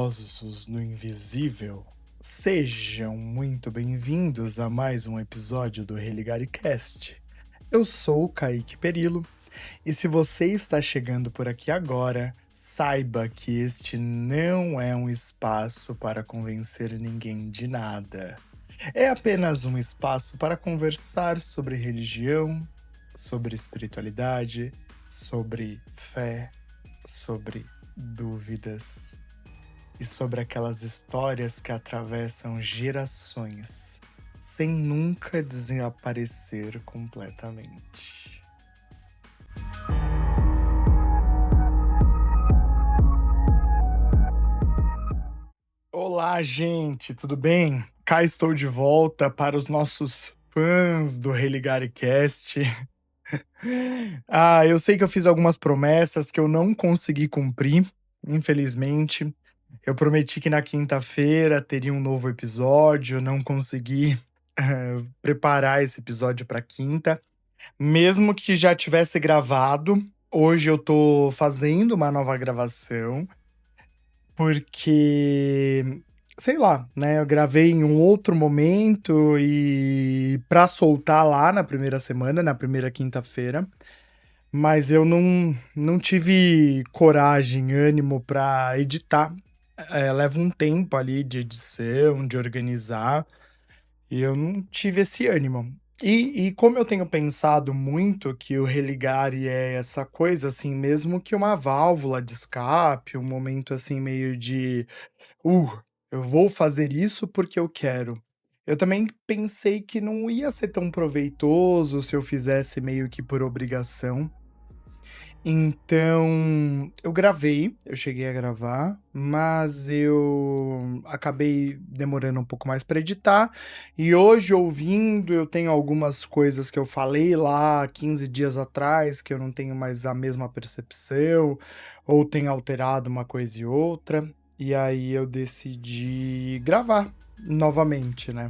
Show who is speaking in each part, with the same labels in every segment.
Speaker 1: curiosos no invisível, sejam muito bem-vindos a mais um episódio do ReligareCast. Eu sou o Kaique Perillo, e se você está chegando por aqui agora, saiba que este não é um espaço para convencer ninguém de nada. É apenas um espaço para conversar sobre religião, sobre espiritualidade, sobre fé, sobre dúvidas e sobre aquelas histórias que atravessam gerações, sem nunca desaparecer completamente. Olá, gente, tudo bem? Cá estou de volta para os nossos fãs do ReligareCast. Eu sei que eu fiz algumas promessas que eu não consegui cumprir, infelizmente. Eu prometi que na quinta-feira teria um novo episódio, não consegui, preparar esse episódio para quinta. Mesmo que já tivesse gravado, hoje eu tô fazendo uma nova gravação, porque, sei lá, né, eu gravei em um outro momento e pra soltar lá na primeira semana, na primeira quinta-feira, mas eu não tive coragem, ânimo pra editar. Leva um tempo ali de edição, de organizar, e eu não tive esse ânimo. E como eu tenho pensado muito que o religare é essa coisa, assim, mesmo que uma válvula de escape, um momento, assim, meio de: "Uh, eu vou fazer isso porque eu quero". Eu também pensei que não ia ser tão proveitoso se eu fizesse meio que por obrigação. Então, eu cheguei a gravar, mas eu acabei demorando um pouco mais para editar, e hoje ouvindo eu tenho algumas coisas que eu falei lá 15 dias atrás, que eu não tenho mais a mesma percepção, ou tenho alterado uma coisa e outra, e aí eu decidi gravar novamente, né.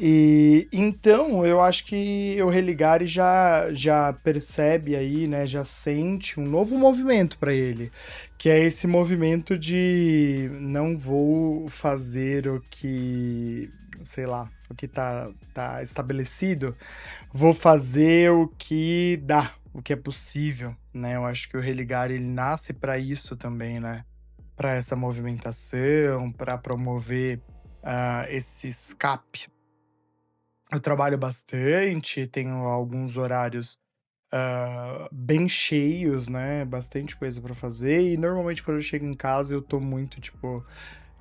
Speaker 1: E então eu acho que o Religare já percebe aí, né, já sente um novo movimento para ele, que é esse movimento de não vou fazer o que, sei lá, o que tá estabelecido, vou fazer o que dá, o que é possível, né. Eu acho que o Religare ele nasce para isso também, né, para essa movimentação, para promover, esse escape. Eu trabalho bastante, tenho alguns horários, bem cheios, né, bastante coisa pra fazer e normalmente quando eu chego em casa eu tô muito tipo: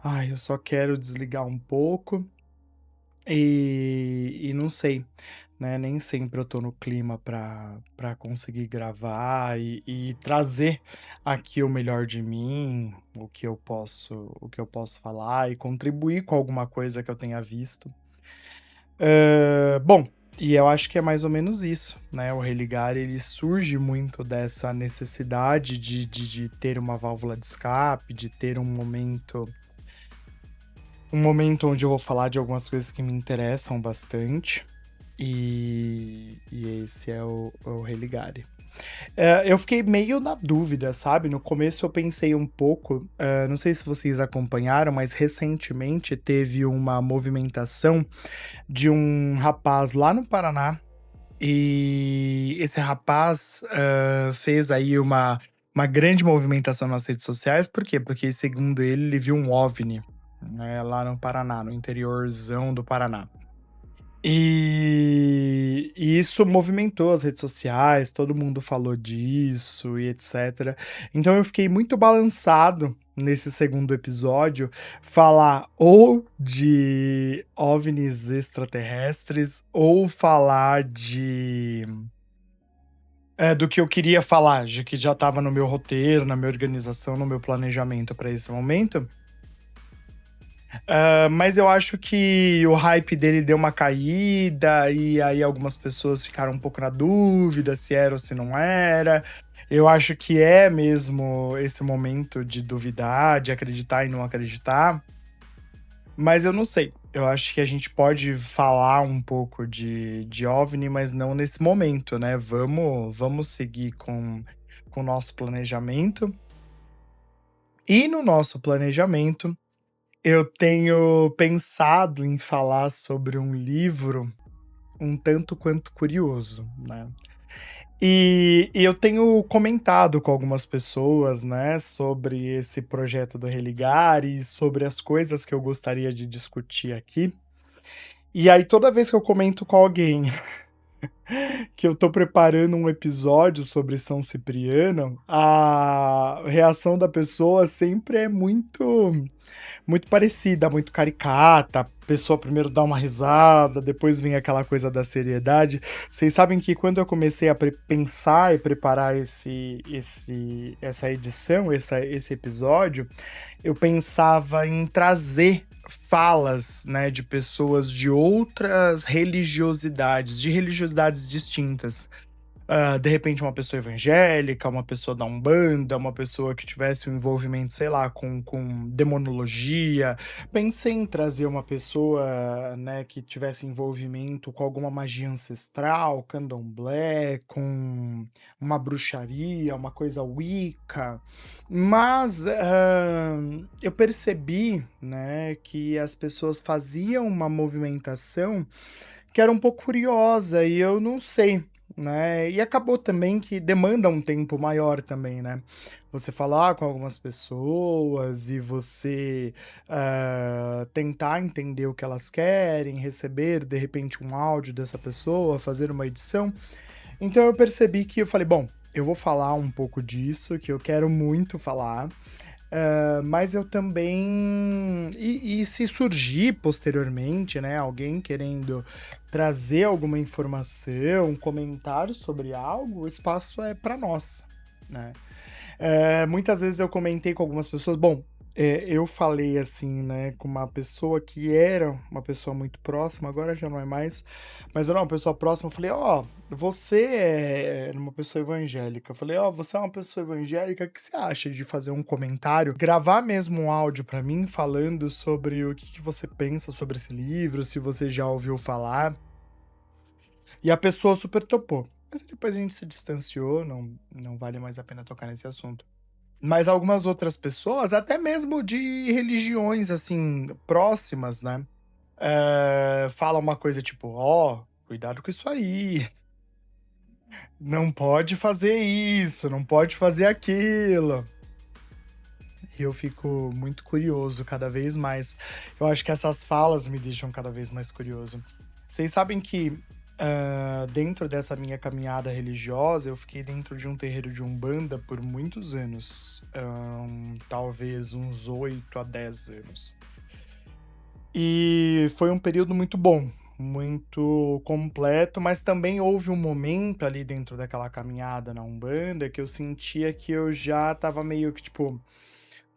Speaker 1: "Ai, eu só quero desligar um pouco", e não sei, né, nem sempre eu tô no clima pra conseguir gravar e trazer aqui o melhor de mim, o que eu posso falar e contribuir com alguma coisa que eu tenha visto. Bom, e eu acho que é mais ou menos isso, né, o religar ele surge muito dessa necessidade de ter uma válvula de escape, de ter um momento onde eu vou falar de algumas coisas que me interessam bastante, e esse é o Religare. Eu fiquei meio na dúvida, sabe. No começo eu pensei um pouco, não sei se vocês acompanharam, mas recentemente teve uma movimentação de um rapaz lá no Paraná, e esse rapaz, fez aí uma grande movimentação nas redes sociais, por quê? Porque segundo ele viu um OVNI, né, lá no Paraná, no interiorzão do Paraná. E isso movimentou as redes sociais, todo mundo falou disso e etcétera. Então eu fiquei muito balançado nesse segundo episódio, falar ou de OVNIs extraterrestres ou falar do que eu queria falar, de que já estava no meu roteiro, na minha organização, no meu planejamento para esse momento. Mas eu acho que o hype dele deu uma caída, e aí algumas pessoas ficaram um pouco na dúvida se era ou se não era. Eu acho que é mesmo esse momento de duvidar, de acreditar e não acreditar, mas eu não sei. Eu acho que a gente pode falar um pouco de OVNI, mas não nesse momento, né. Vamos seguir com o nosso planejamento. E no nosso planejamento, eu tenho pensado em falar sobre um livro um tanto quanto curioso, né. E eu tenho comentado com algumas pessoas, né, sobre esse projeto do Religar e sobre as coisas que eu gostaria de discutir aqui. E aí toda vez que eu comento com alguém que eu tô preparando um episódio sobre São Cipriano, a reação da pessoa sempre é muito parecida, muito caricata. A pessoa primeiro dá uma risada, depois vem aquela coisa da seriedade. Vocês sabem que quando eu comecei a pensar e preparar essa edição, esse episódio, eu pensava em trazer falas, né, de pessoas de outras religiosidades, de religiosidades distintas. De repente uma pessoa evangélica, uma pessoa da Umbanda, uma pessoa que tivesse um envolvimento, sei lá, com demonologia. Pensei em trazer uma pessoa, né, que tivesse envolvimento com alguma magia ancestral, candomblé, com uma bruxaria, uma coisa wicca, mas, eu percebi, né, que as pessoas faziam uma movimentação que era um pouco curiosa e eu não sei, né, e acabou também que demanda um tempo maior também, né. Você falar com algumas pessoas e você, tentar entender o que elas querem, receber de repente um áudio dessa pessoa, fazer uma edição. Então eu percebi que eu falei: "Bom, eu vou falar um pouco disso, que eu quero muito falar, mas eu também e se surgir posteriormente, né, alguém querendo trazer alguma informação, um comentário sobre algo, o espaço é para nós, né". Muitas vezes eu comentei com algumas pessoas bom, eu falei, assim, né, com uma pessoa que era uma pessoa muito próxima, agora já não é mais, mas era uma pessoa próxima, eu falei: "Ó, você era uma pessoa evangélica", eu falei: "Ó, você é uma pessoa evangélica, o que você acha de fazer um comentário, gravar mesmo um áudio pra mim falando sobre o que você pensa sobre esse livro, se você já ouviu falar?". E a pessoa super topou. Mas depois a gente se distanciou, não vale mais a pena tocar nesse assunto. Mas algumas outras pessoas, até mesmo de religiões, assim, próximas, né, fala uma coisa tipo: "Ó, cuidado com isso aí, não pode fazer isso, não pode fazer aquilo". E eu fico muito curioso cada vez mais. Eu acho que essas falas me deixam cada vez mais curioso. Vocês sabem que, dentro dessa minha caminhada religiosa, eu fiquei dentro de um terreiro de Umbanda por muitos anos, talvez uns 8 a 10 anos. E foi um período muito bom, muito completo, mas também houve um momento ali dentro daquela caminhada na Umbanda que eu sentia que eu já estava meio que tipo: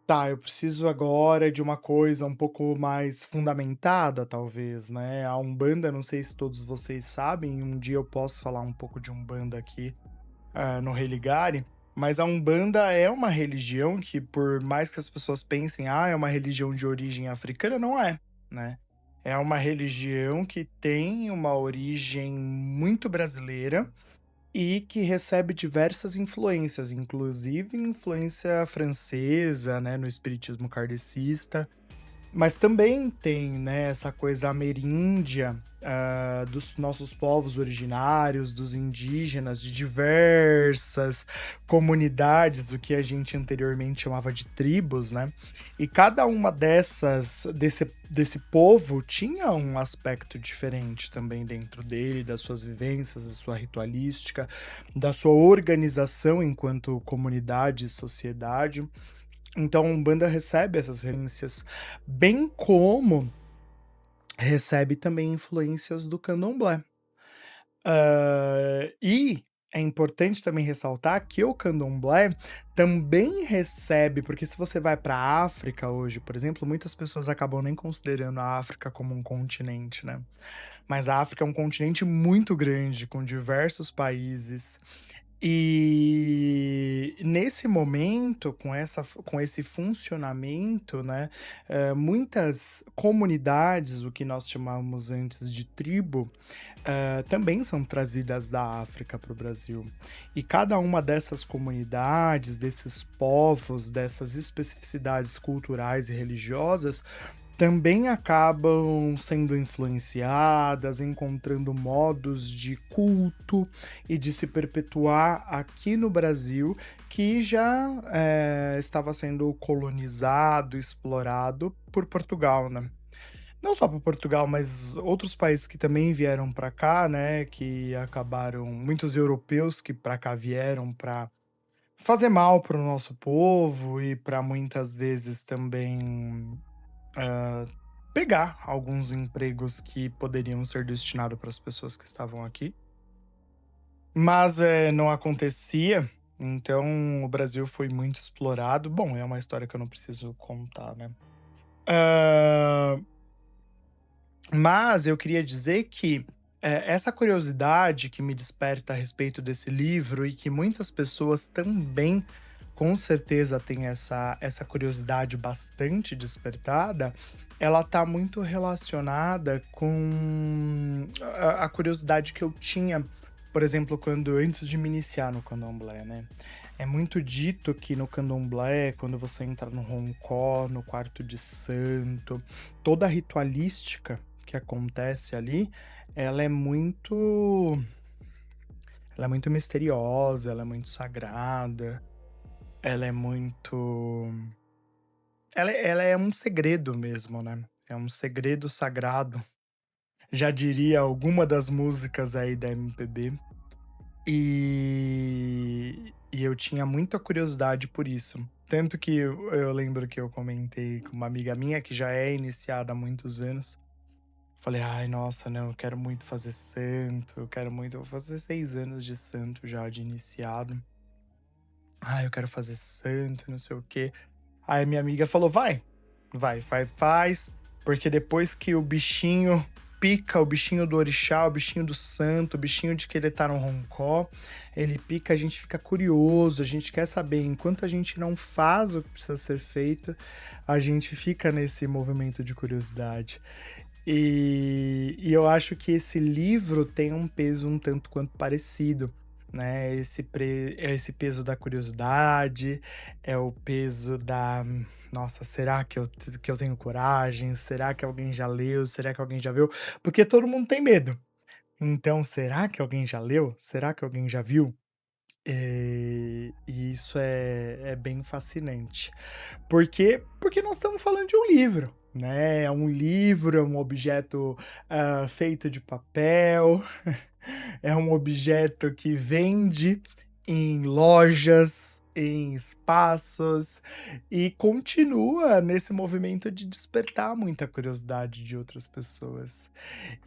Speaker 1: "Tá, eu preciso agora de uma coisa um pouco mais fundamentada talvez", né. A Umbanda, não sei se todos vocês sabem, um dia eu posso falar um pouco de Umbanda aqui, no Religare, mas a Umbanda é uma religião que por mais que as pessoas pensem: "Ah, é uma religião de origem africana", não é, né. É uma religião que tem uma origem muito brasileira e que recebe diversas influências, inclusive influência francesa, né, no espiritismo kardecista. Mas também tem, né, essa coisa ameríndia, dos nossos povos originários, dos indígenas, de diversas comunidades, o que a gente anteriormente chamava de tribos, né. E cada uma desse povo tinha um aspecto diferente também dentro dele, das suas vivências, da sua ritualística, da sua organização enquanto comunidade e sociedade. Então a Umbanda recebe essas referências, bem como recebe também influências do Candomblé. E é importante também ressaltar que o Candomblé também recebe porque se você vai para a África hoje, por exemplo, muitas pessoas acabam nem considerando a África como um continente, né. Mas a África é um continente muito grande, com diversos países. E nesse momento, com esse funcionamento, né, muitas comunidades, o que nós chamávamos antes de tribo, também são trazidas da África para o Brasil. E cada uma dessas comunidades, desses povos, dessas especificidades culturais e religiosas, também acabam sendo influenciadas, encontrando modos de culto e de se perpetuar aqui no Brasil, que já estava sendo colonizado, explorado por Portugal, né? Não só por Portugal, mas outros países que também vieram para cá, né? Que acabaram, muitos europeus que para cá vieram para fazer mal para o nosso povo e para muitas vezes também hã, pegar alguns empregos que poderiam ser destinados para as pessoas que estavam aqui, mas, não acontecia, então o Brasil foi muito explorado. Bom, é uma história que eu não preciso contar, né. Hã, mas eu queria dizer que, essa curiosidade que me desperta a respeito desse livro e que muitas pessoas também, com certeza, têm essa curiosidade bastante despertada, ela tá muito relacionada com a curiosidade que eu tinha, por exemplo, quando antes de me iniciar no candomblé, né. É muito dito que no candomblé, quando você entra no roncó, no quarto de santo, toda a ritualística que acontece ali, ela é muito ela é muito misteriosa, ela é muito sagrada, ela é muito ela é um segredo mesmo, né, é um segredo sagrado, já diria alguma das músicas aí da MPB, e eu tinha muita curiosidade por isso. Tanto que eu lembro que eu comentei com uma amiga minha que já é iniciada há muitos anos. Falei: "Ai, nossa, não, eu quero muito fazer santo, eu quero muito", eu vou fazer 6 anos de santo já de iniciado. "Ai, eu quero fazer santo, não sei o quê". Aí minha amiga falou: "Vai, faz, porque depois que o bichinho pica, o bichinho do orixá, o bichinho do santo, o bichinho de querer estar no roncó, ele pica, a gente fica curioso, a gente quer saber. Enquanto a gente não faz o que precisa ser feito, a gente fica nesse movimento de curiosidade". E eu acho que esse livro tem um peso um tanto quanto parecido, né, é esse peso da curiosidade, é o peso da: "Nossa, será que eu tenho coragem? Será que alguém já leu? Será que alguém já viu?". Porque todo mundo tem medo. Então, será que alguém já leu? Será que alguém já viu? E isso é bem fascinante. Porque nós estamos falando de um livro, né, é um livro, é um objeto, feito de papel, é um objeto que vende em lojas, em espaços, e continua nesse movimento de despertar muita curiosidade de outras pessoas.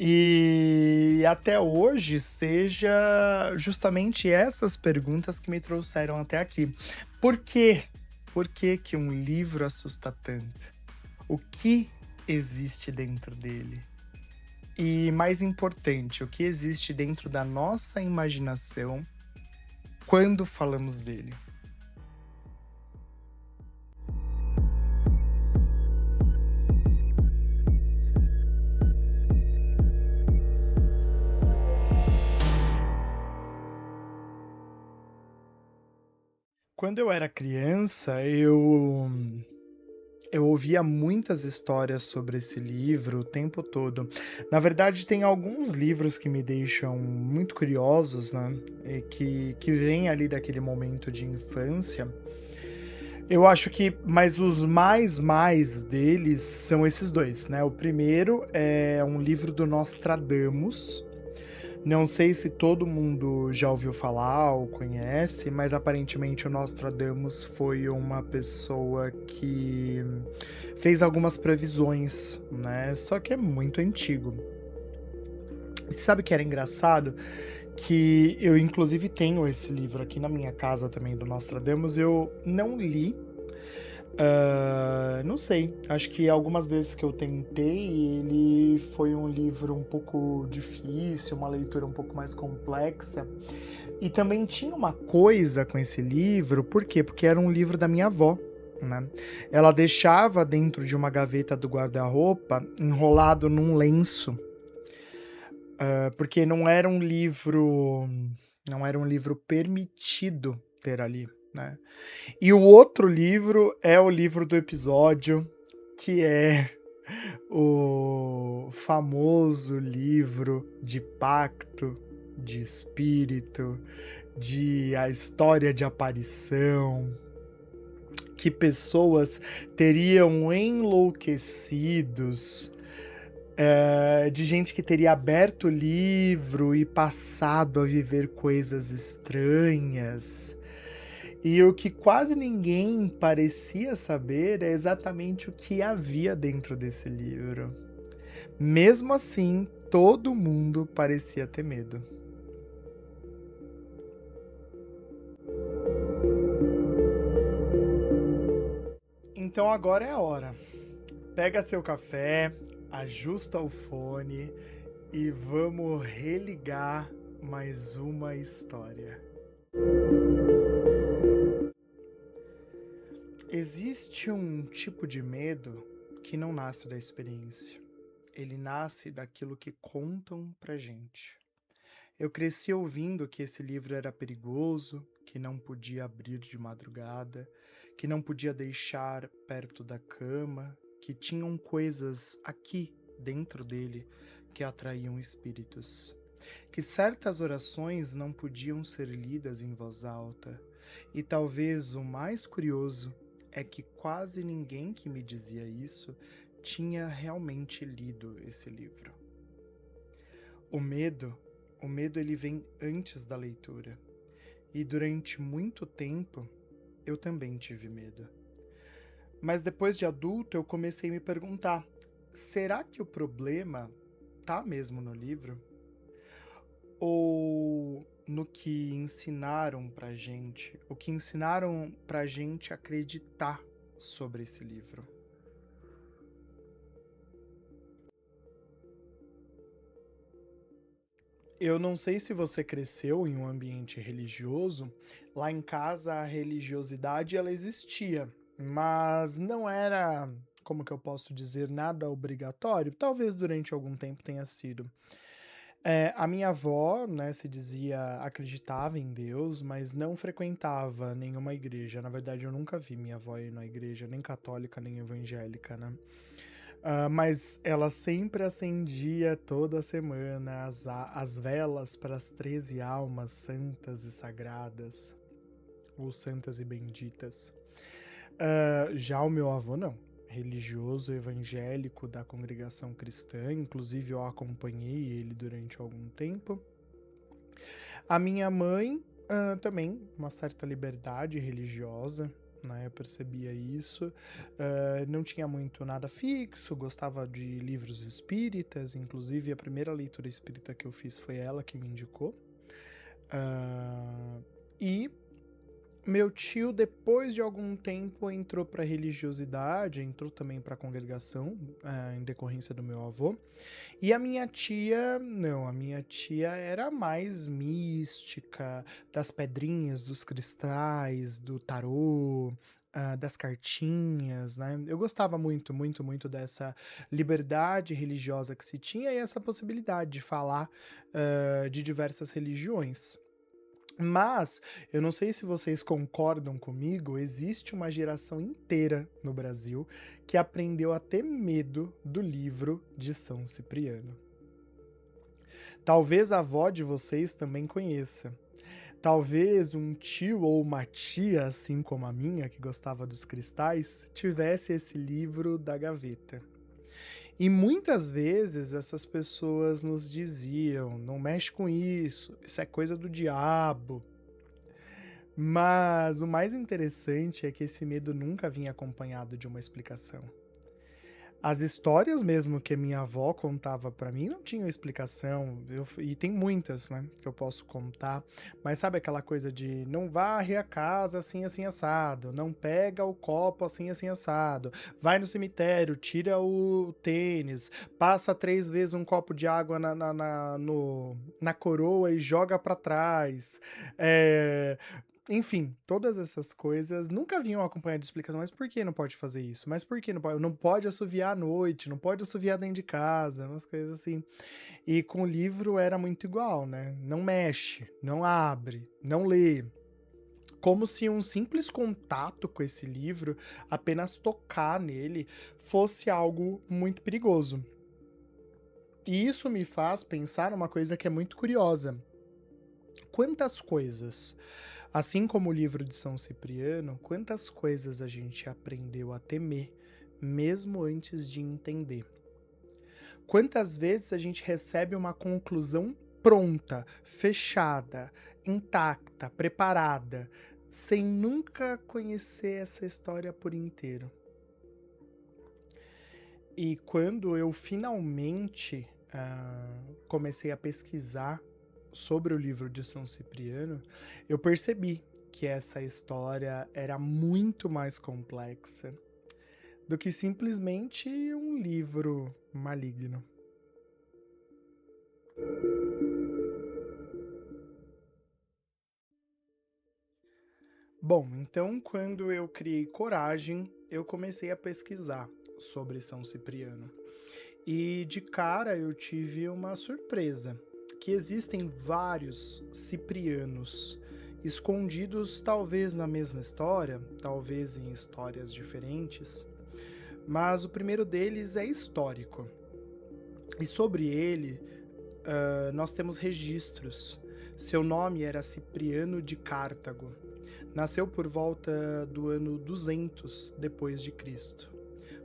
Speaker 1: E até hoje seja justamente essas perguntas que me trouxeram até aqui. Por quê? Por que que um livro assusta tanto? O que existe dentro dele? E mais importante, o que existe dentro da nossa imaginação quando falamos dele? Quando eu era criança, eu ouvia muitas histórias sobre esse livro o tempo todo. Na verdade, tem alguns livros que me deixam muito curiosos, né? E que vêm ali daquele momento de infância. Eu acho que, mas os mais deles são esses dois, né? O primeiro é um livro do Nostradamus. Não sei se todo mundo já ouviu falar ou conhece, mas aparentemente o Nostradamus foi uma pessoa que fez algumas previsões, né? Só que é muito antigo. E sabe o que era engraçado? Que eu inclusive tenho esse livro aqui na minha casa também do Nostradamus, eu não li, não sei, acho que algumas vezes que eu tentei, ele foi um livro um pouco difícil, uma leitura um pouco mais complexa, E também tinha uma coisa com esse livro, por quê? Porque era um livro da minha avó, né? Ela deixava dentro de uma gaveta do guarda-roupa, enrolado num lenço, porque não era um livro permitido ter ali, né? E o outro livro é o livro do episódio, que é o famoso livro de pacto, de espírito, de a história de aparição, que pessoas teriam enlouquecidos, de gente que teria aberto o livro e passado a viver coisas estranhas. E o que quase ninguém parecia saber é exatamente o que havia dentro desse livro. Mesmo assim, todo mundo parecia ter medo. Então agora é a hora. Pega seu café, ajusta o fone e vamos religar mais uma história. Existe um tipo de medo que não nasce da experiência. Ele nasce daquilo que contam pra gente. Eu cresci ouvindo que esse livro era perigoso, que não podia abrir de madrugada, que não podia deixar perto da cama, que tinham coisas aqui dentro dele que atraíam espíritos, que certas orações não podiam ser lidas em voz alta, e talvez o mais curioso é que quase ninguém que me dizia isso tinha realmente lido esse livro. O medo o medo ele vem antes da leitura. E durante muito tempo eu também tive medo. Mas depois de adulto eu comecei a me perguntar: será que o problema tá mesmo no livro? Ou no que ensinaram pra gente? O que ensinaram pra gente acreditar sobre esse livro? Eu não sei se você cresceu em um ambiente religioso. Lá em casa a religiosidade ela existia, mas não era, como que eu posso dizer, nada obrigatório. Talvez durante algum tempo tenha sido. A minha avó, né, se dizia acreditava em Deus, mas não frequentava nenhuma igreja. Na verdade, eu nunca vi minha avó ir na igreja, nem católica, nem evangélica, né? Mas ela sempre acendia toda semana as velas para as 13 almas santas e sagradas, ou santas e benditas. Já o meu avô não. Religioso evangélico da congregação cristã, inclusive eu acompanhei ele durante algum tempo. A minha mãe, também, uma certa liberdade religiosa, né? Eu percebia isso. Não tinha muito nada fixo, gostava de livros espíritas, inclusive a primeira leitura espírita que eu fiz foi ela que me indicou. E meu tio, depois de algum tempo, entrou para a religiosidade, entrou também para a congregação, em decorrência do meu avô. E a minha tia, não, a minha tia era mais mística, das pedrinhas, dos cristais, do tarô, das cartinhas, né? Eu gostava muito, muito, muito dessa liberdade religiosa que se tinha e essa possibilidade de falar, de diversas religiões. Mas, eu não sei se vocês concordam comigo, existe uma geração inteira no Brasil que aprendeu a ter medo do livro de São Cipriano. Talvez a avó de vocês também conheça. Talvez um tio ou uma tia, assim como a minha, que gostava dos cristais, tivesse esse livro da gaveta. E muitas vezes essas pessoas nos diziam: não mexe com isso é coisa do diabo. Mas o mais interessante é que esse medo nunca vinha acompanhado de uma explicação. As histórias mesmo que a minha avó contava pra mim não tinham explicação, e tem muitas, né, que eu posso contar, mas sabe aquela coisa de não varre a casa assim, assim, assado, não pega o copo assim, assim, assado, vai no cemitério, tira o tênis, passa 3 vezes um copo de água na coroa e joga pra trás, eh, enfim, todas essas coisas nunca vinham acompanhado de explicação, mas por que não pode fazer isso? Mas por que não pode assoviar à noite, não pode assoviar dentro de casa, umas coisas assim. E com o livro era muito igual, né? Não mexe, não abre, não lê. Como se um simples contato com esse livro, apenas tocar nele, fosse algo muito perigoso. E isso me faz pensar numa coisa que é muito curiosa. Quantas coisas, assim como o livro de São Cipriano, quantas coisas a gente aprendeu a temer, mesmo antes de entender? Quantas vezes a gente recebe uma conclusão pronta, fechada, intacta, preparada, sem nunca conhecer essa história por inteiro? E quando eu finalmente comecei a pesquisar sobre o livro de São Cipriano, eu percebi que essa história era muito mais complexa do que simplesmente um livro maligno. Bom, então quando eu criei coragem, eu comecei a pesquisar sobre São Cipriano. E de cara eu tive uma surpresa, que existem vários Ciprianos, escondidos talvez na mesma história, talvez em histórias diferentes, mas o primeiro deles é histórico. E sobre ele, nós temos registros. Seu nome era Cipriano de Cartago. Nasceu por volta do ano 200 depois de Cristo.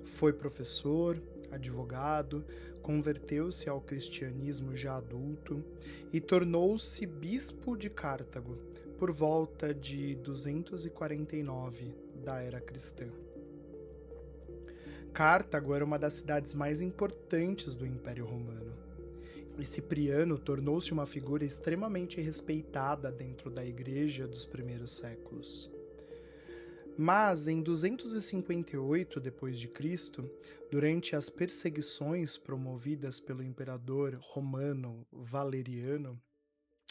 Speaker 1: Foi professor, advogado, converteu-se ao cristianismo já adulto e tornou-se bispo de Cartago por volta de 249 da era cristã. Cartago era uma das cidades mais importantes do Império Romano. E Cipriano tornou-se uma figura extremamente respeitada dentro da igreja dos primeiros séculos. Mas em 258 d.C., durante as perseguições promovidas pelo imperador romano Valeriano,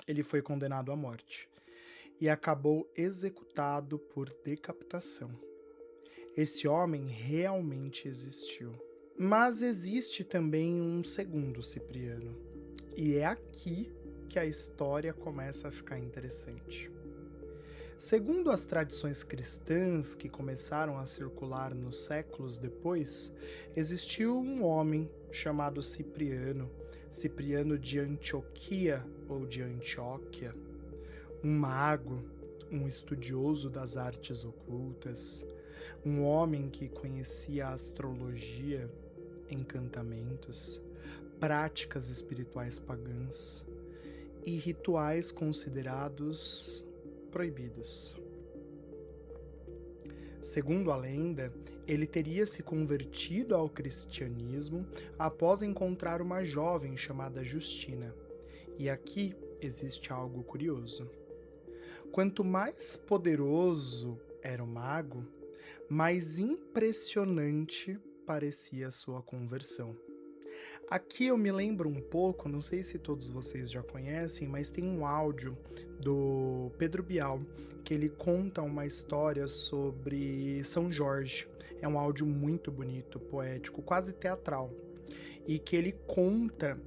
Speaker 1: ele foi condenado à morte e acabou executado por decapitação. Esse homem realmente existiu. Mas existe também um segundo Cipriano, e é aqui que a história começa a ficar interessante. Segundo as tradições cristãs que começaram a circular nos séculos depois, existiu um homem chamado Cipriano, Cipriano de Antioquia ou de Antioquia, um mago, um estudioso das artes ocultas, um homem que conhecia a astrologia, encantamentos, práticas espirituais pagãs e rituais considerados proibidos. Segundo a lenda, ele teria se convertido ao cristianismo após encontrar uma jovem chamada Justina. E aqui existe algo curioso. Quanto mais poderoso era o mago, mais impressionante parecia sua conversão. Aqui eu me lembro um pouco, não sei se todos vocês já conhecem, mas tem um áudio do Pedro Bial, que ele conta uma história sobre São Jorge. É um áudio muito bonito, poético, quase teatral. E que ele conta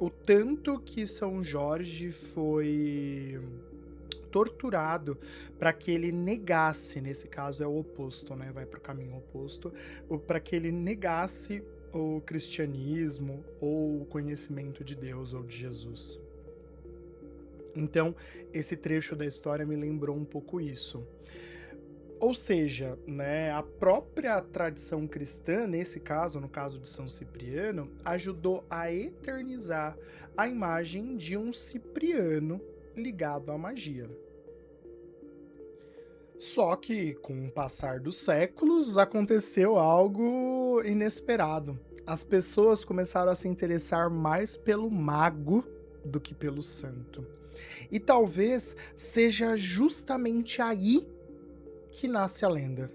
Speaker 1: o tanto que São Jorge foi torturado para que ele negasse, nesse caso é o oposto, né? Vai para o caminho oposto, para que ele negasse o cristianismo ou o conhecimento de Deus ou de Jesus. Então, esse trecho da história me lembrou um pouco isso. Ou seja, né, a própria tradição cristã, nesse caso, no caso de São Cipriano, ajudou a eternizar a imagem de um Cipriano ligado à magia. Só que, com o passar dos séculos, aconteceu algo inesperado. As pessoas começaram a se interessar mais pelo mago do que pelo santo. E talvez seja justamente aí que nasce a lenda.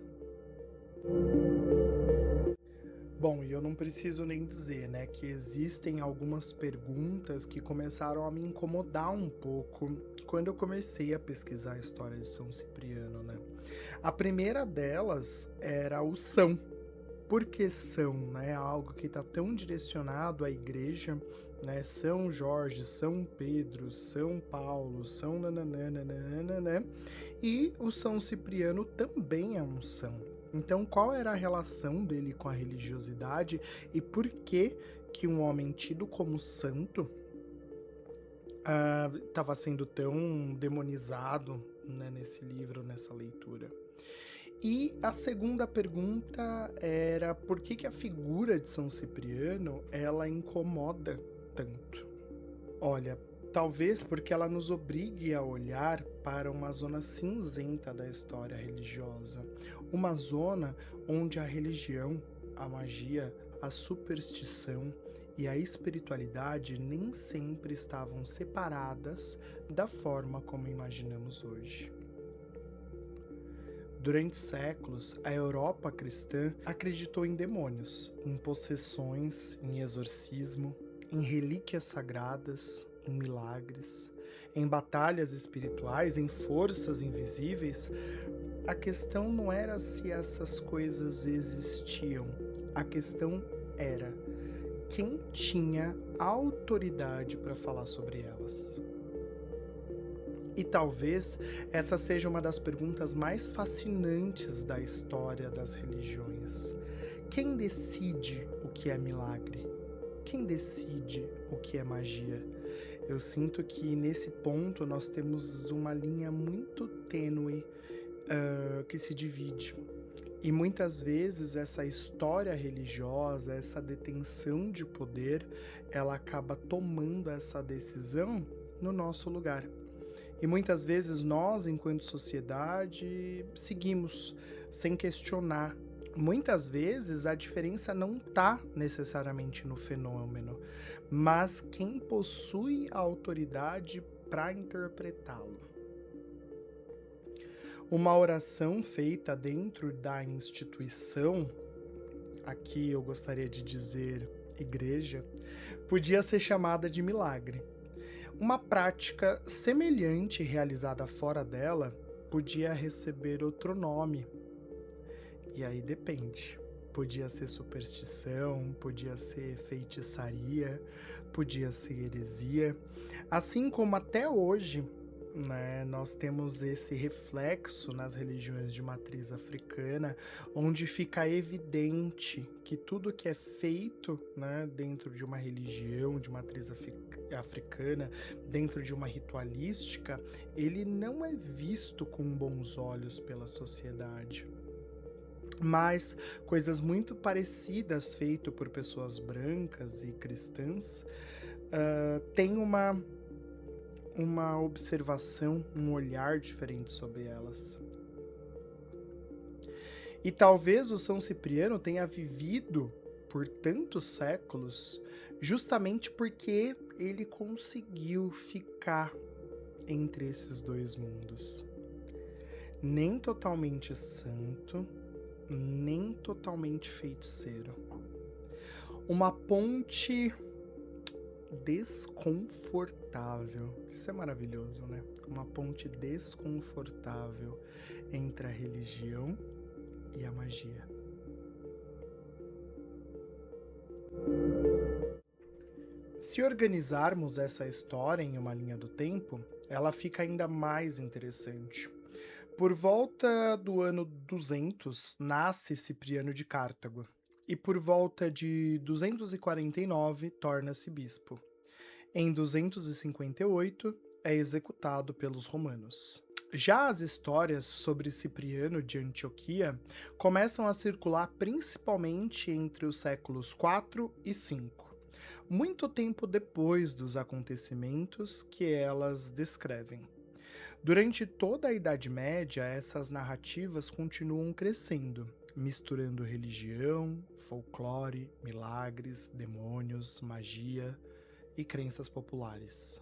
Speaker 1: Bom, e eu não preciso nem dizer, né, que existem algumas perguntas que começaram a me incomodar um pouco quando eu comecei a pesquisar a história de São Cipriano, né? A primeira delas era o são. Por que são, né? Algo que está tão direcionado à igreja, né? São Jorge, São Pedro, São Paulo, São nananana, né? E o São Cipriano também é um são. Então, qual era a relação dele com a religiosidade e por que um homem tido como santo estava sendo tão demonizado, né, nesse livro, nessa leitura? E a segunda pergunta era por que a figura de São Cipriano ela incomoda tanto? Olha, talvez porque ela nos obrigue a olhar para uma zona cinzenta da história religiosa, uma zona onde a religião, a magia, a superstição e a espiritualidade nem sempre estavam separadas da forma como imaginamos hoje. Durante séculos, a Europa cristã acreditou em demônios, em possessões, em exorcismo, em relíquias sagradas, em milagres, em batalhas espirituais, em forças invisíveis. A questão não era se essas coisas existiam, a questão era quem tinha autoridade para falar sobre elas. E talvez essa seja uma das perguntas mais fascinantes da história das religiões. Quem decide o que é milagre? Quem decide o que é magia? Eu sinto que nesse ponto nós temos uma linha muito tênue que se divide. E muitas vezes essa história religiosa, essa detenção de poder, ela acaba tomando essa decisão no nosso lugar. E muitas vezes nós, enquanto sociedade, seguimos sem questionar. Muitas vezes a diferença não está necessariamente no fenômeno, mas quem possui a autoridade para interpretá-lo. Uma oração feita dentro da instituição, aqui eu gostaria de dizer igreja, podia ser chamada de milagre. Uma prática semelhante realizada fora dela podia receber outro nome. E aí depende. Podia ser superstição, podia ser feitiçaria, podia ser heresia. Assim como até hoje, né, nós temos esse reflexo nas religiões de matriz africana, onde fica evidente que tudo que é feito, né, dentro de uma religião de matriz africana, dentro de uma ritualística, ele não é visto com bons olhos pela sociedade. Mas coisas muito parecidas feitas por pessoas brancas e cristãs têm uma observação, um olhar diferente sobre elas. E talvez o São Cipriano tenha vivido por tantos séculos justamente porque ele conseguiu ficar entre esses dois mundos. Nem totalmente santo, nem totalmente feiticeiro. Uma ponte desconfortável. Isso é maravilhoso, né? Uma ponte desconfortável entre a religião e a magia. Se organizarmos essa história em uma linha do tempo, ela fica ainda mais interessante. Por volta do ano 200, nasce Cipriano de Cartago, e por volta de 249 torna-se bispo. Em 258, é executado pelos romanos. Já as histórias sobre Cipriano de Antioquia começam a circular principalmente entre os séculos 4 e 5, muito tempo depois dos acontecimentos que elas descrevem. Durante toda a Idade Média, essas narrativas continuam crescendo, misturando religião, folclore, milagres, demônios, magia e crenças populares.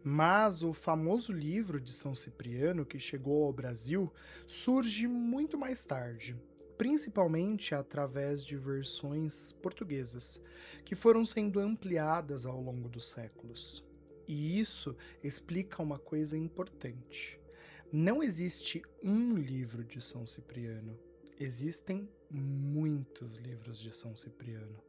Speaker 1: Mas o famoso livro de São Cipriano, que chegou ao Brasil, surge muito mais tarde, principalmente através de versões portuguesas, que foram sendo ampliadas ao longo dos séculos. E isso explica uma coisa importante. Não existe um livro de São Cipriano, existem muitos livros de São Cipriano.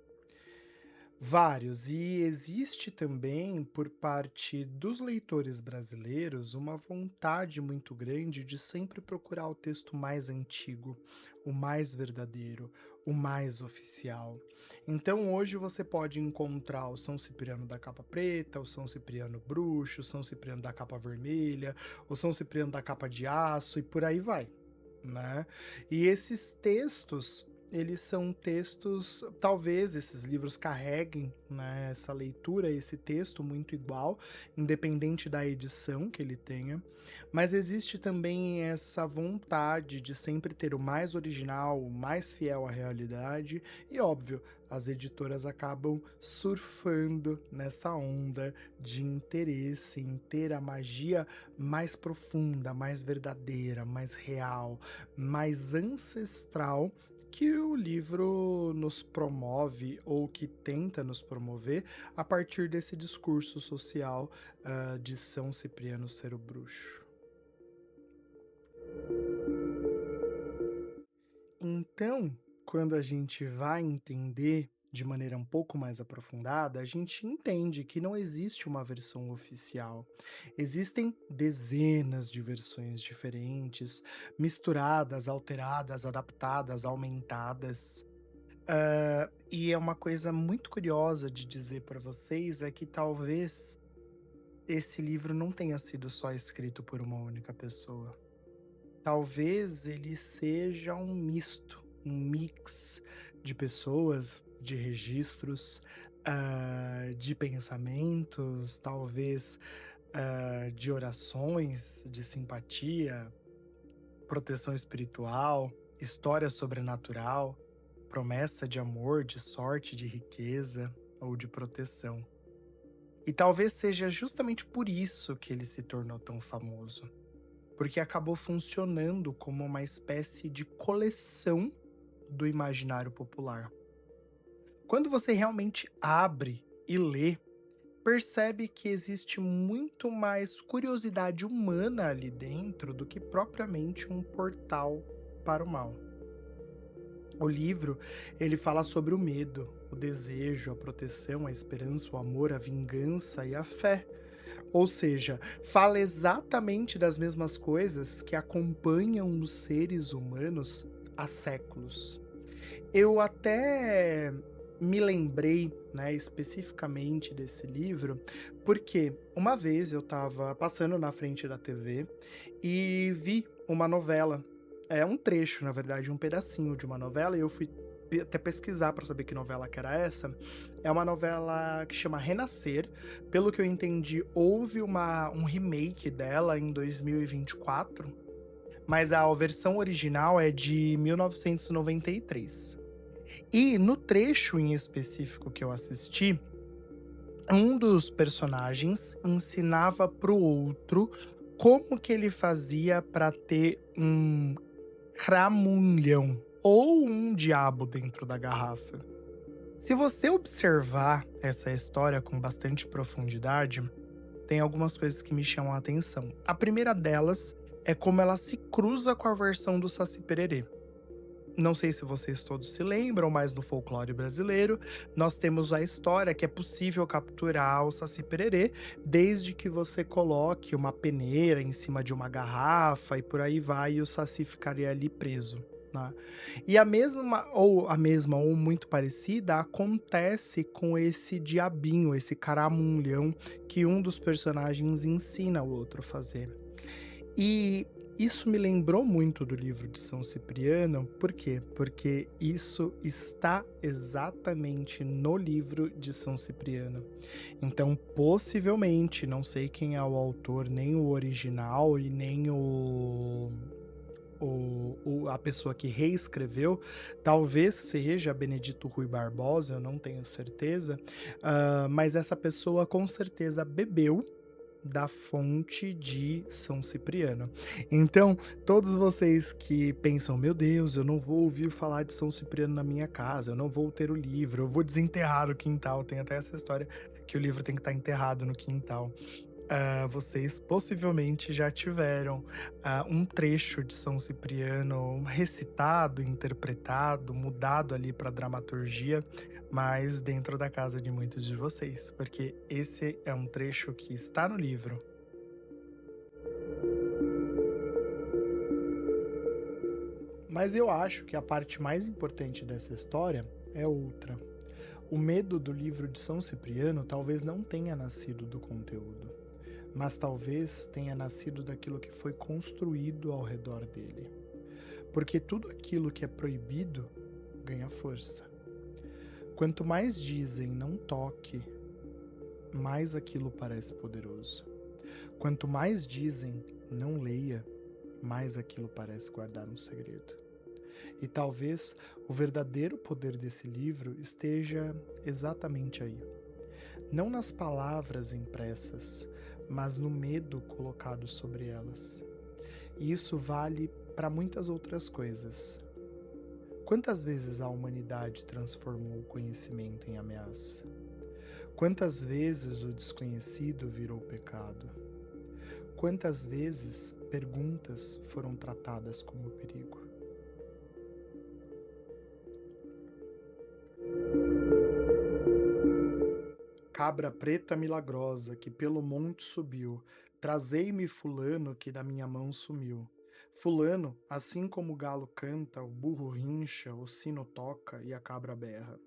Speaker 1: Vários, e existe também, por parte dos leitores brasileiros, uma vontade muito grande de sempre procurar o texto mais antigo, o mais verdadeiro, o mais oficial. Então hoje você pode encontrar o São Cipriano da capa preta, o São Cipriano bruxo, o São Cipriano da capa vermelha, o São Cipriano da capa de aço e por aí vai, né? E esses textos, eles são textos, talvez esses livros carreguem, né, essa leitura, esse texto muito igual, independente da edição que ele tenha, mas existe também essa vontade de sempre ter o mais original, o mais fiel à realidade, e óbvio, as editoras acabam surfando nessa onda de interesse em ter a magia mais profunda, mais verdadeira, mais real, mais ancestral que o livro nos promove ou que tenta nos promover a partir desse discurso social de São Cipriano ser o bruxo. Então, quando a gente vai entender de maneira um pouco mais aprofundada, a gente entende que não existe uma versão oficial. Existem dezenas de versões diferentes, misturadas, alteradas, adaptadas, aumentadas. E é uma coisa muito curiosa de dizer para vocês é que talvez esse livro não tenha sido só escrito por uma única pessoa. Talvez ele seja um misto, um mix de pessoas, de registros, de pensamentos, talvez, de orações, de simpatia, proteção espiritual, história sobrenatural, promessa de amor, de sorte, de riqueza ou de proteção. E talvez seja justamente por isso que ele se tornou tão famoso, porque acabou funcionando como uma espécie de coleção do imaginário popular. Quando você realmente abre e lê, percebe que existe muito mais curiosidade humana ali dentro do que propriamente um portal para o mal. O livro, ele fala sobre o medo, o desejo, a proteção, a esperança, o amor, a vingança e a fé. Ou seja, fala exatamente das mesmas coisas que acompanham os seres humanos há séculos. Eu até me lembrei, né, especificamente desse livro, porque uma vez eu estava passando na frente da TV e vi uma novela. É um trecho, na verdade, um pedacinho de uma novela, e eu fui até pesquisar para saber que novela que era essa. É uma novela que chama Renascer. Pelo que eu entendi, houve um remake dela em 2024, mas a versão original é de 1993. E no trecho em específico que eu assisti, um dos personagens ensinava pro outro como que ele fazia para ter um cramunhão ou um diabo dentro da garrafa. Se você observar essa história com bastante profundidade, tem algumas coisas que me chamam a atenção. A primeira delas é como ela se cruza com a versão do Saci Pererê. Não sei se vocês todos se lembram, mas no folclore brasileiro nós temos a história que é possível capturar o Saci Pererê desde que você coloque uma peneira em cima de uma garrafa e por aí vai, e o Saci ficaria ali preso, né? E a mesma ou muito parecida acontece com esse diabinho, esse caramulhão que um dos personagens ensina o outro a fazer. E Isso me lembrou muito do livro de São Cipriano, por quê? Porque isso está exatamente no livro de São Cipriano. Então, possivelmente, não sei quem é o autor, nem o original e nem a pessoa que reescreveu, talvez seja Benedito Rui Barbosa, eu não tenho certeza, mas essa pessoa com certeza bebeu da fonte de São Cipriano. Então, todos vocês que pensam, meu Deus, eu não vou ouvir falar de São Cipriano na minha casa, eu não vou ter o livro, eu vou desenterrar o quintal, tem até essa história que o livro tem que estar enterrado no quintal. Vocês possivelmente já tiveram um trecho de São Cipriano recitado, interpretado, mudado ali para dramaturgia, mas dentro da casa de muitos de vocês, porque esse é um trecho que está no livro. Mas eu acho que a parte mais importante dessa história é outra. O medo do livro de São Cipriano talvez não tenha nascido do conteúdo, mas talvez tenha nascido daquilo que foi construído ao redor dele. Porque tudo aquilo que é proibido ganha força. Quanto mais dizem não toque, mais aquilo parece poderoso. Quanto mais dizem não leia, mais aquilo parece guardar um segredo. E talvez o verdadeiro poder desse livro esteja exatamente aí. Não nas palavras impressas, mas no medo colocado sobre elas. E isso vale para muitas outras coisas. Quantas vezes a humanidade transformou o conhecimento em ameaça? Quantas vezes o desconhecido virou pecado? Quantas vezes perguntas foram tratadas como perigo? Cabra preta milagrosa que pelo monte subiu, trazei-me fulano que da minha mão sumiu. Fulano, assim como o galo canta, o burro rincha, o sino toca e a cabra berra.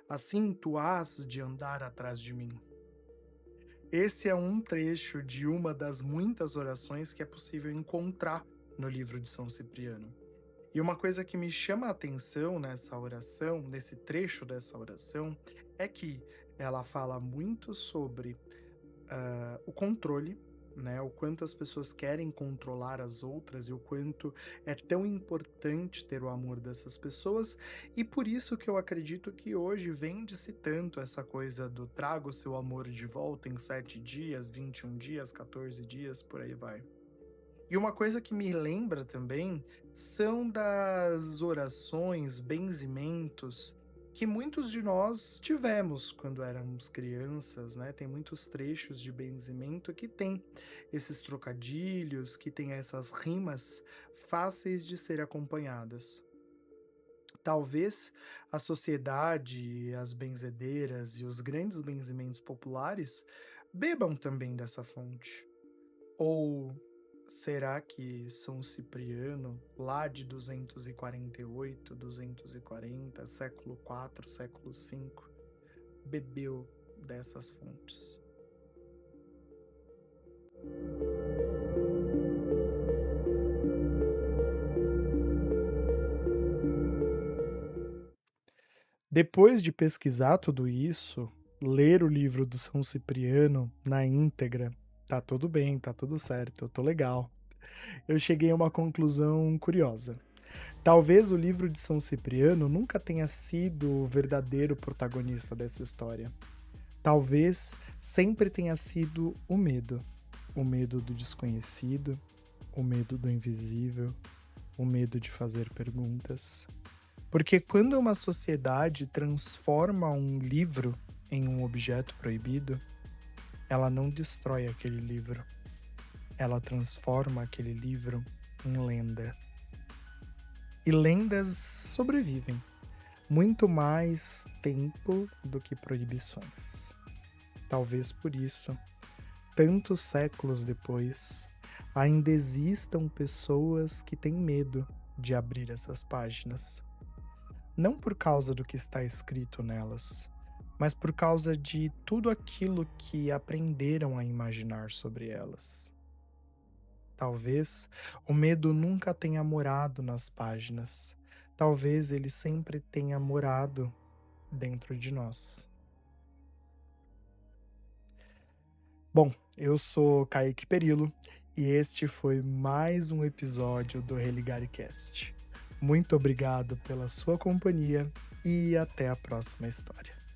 Speaker 1: Assim tu hás de andar atrás de mim. Esse é um trecho de uma das muitas orações que é possível encontrar no livro de São Cipriano. E uma coisa que me chama a atenção nessa oração, nesse trecho dessa oração, é que ela fala muito sobre o controle, né? O quanto as pessoas querem controlar as outras e o quanto é tão importante ter o amor dessas pessoas. E por isso que eu acredito que hoje vende-se tanto essa coisa do traga o seu amor de volta em 7 dias, 21 dias, 14 dias, por aí vai. E uma coisa que me lembra também são das orações, benzimentos que muitos de nós tivemos quando éramos crianças, né? Tem muitos trechos de benzimento que tem esses trocadilhos, que tem essas rimas fáceis de ser acompanhadas. Talvez a sociedade, as benzedeiras e os grandes benzimentos populares bebam também dessa fonte. Ou será que São Cipriano, lá de 248, 240, século IV, século V, bebeu dessas fontes? Depois de pesquisar tudo isso, ler o livro do São Cipriano na íntegra, tá tudo bem, tá tudo certo, eu tô legal. Eu cheguei a uma conclusão curiosa. Talvez o livro de São Cipriano nunca tenha sido o verdadeiro protagonista dessa história. Talvez sempre tenha sido o medo do desconhecido, o medo do invisível, o medo de fazer perguntas. Porque quando uma sociedade transforma um livro em um objeto proibido, ela não destrói aquele livro, ela transforma aquele livro em lenda. E lendas sobrevivem muito mais tempo do que proibições. Talvez por isso, tantos séculos depois, ainda existam pessoas que têm medo de abrir essas páginas. Não por causa do que está escrito nelas, mas por causa de tudo aquilo que aprenderam a imaginar sobre elas. Talvez o medo nunca tenha morado nas páginas. Talvez ele sempre tenha morado dentro de nós. Bom, eu sou Kaique Perillo e este foi mais um episódio do ReligareCast. Muito obrigado pela sua companhia e até a próxima história.